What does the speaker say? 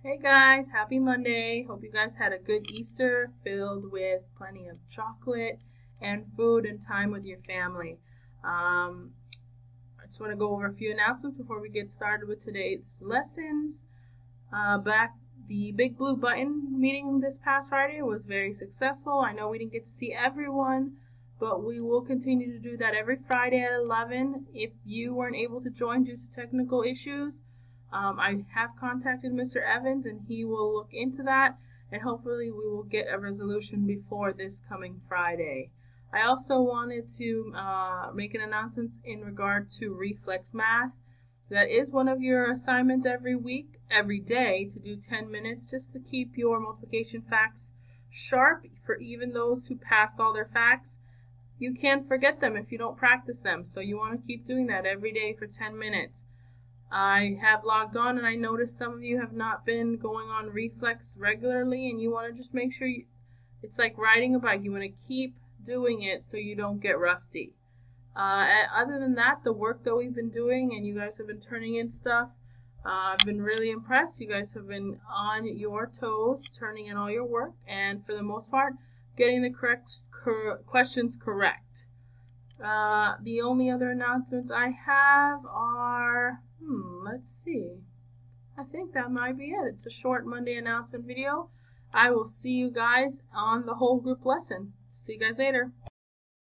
Hey guys, happy Monday. Hope you guys had a good Easter filled with plenty of chocolate and food and time with your family. I just want to go over a few announcements before we get started with today's lessons. Back the Big Blue Button meeting this past Friday was very successful. I know we didn't get to see everyone, but we will continue to do that every Friday at 11. If you weren't able to join due to technical issues, I have contacted Mr. Evans and he will look into that, and hopefully we will get a resolution before this coming Friday. I also wanted to make an announcement in regard to reflex math. That is one of your assignments every week, every day, to do 10 minutes just to keep your multiplication facts sharp for even those who pass all their facts. You can't forget them if you don't practice them, so you want to keep doing that every day for 10 minutes. I have logged on and I noticed some of you have not been going on reflex regularly, and you want to just make sure it's like riding a bike. You want to keep doing it so you don't get rusty. Other than that, the work that we've been doing and you guys have been turning in stuff, I've been really impressed. You guys have been on your toes, turning in all your work, and for the most part, getting the correct questions correct. The only other announcements I have are, let's see. I think that might be it. It's a short Monday announcement video. I will see you guys on the whole group lesson. See you guys later.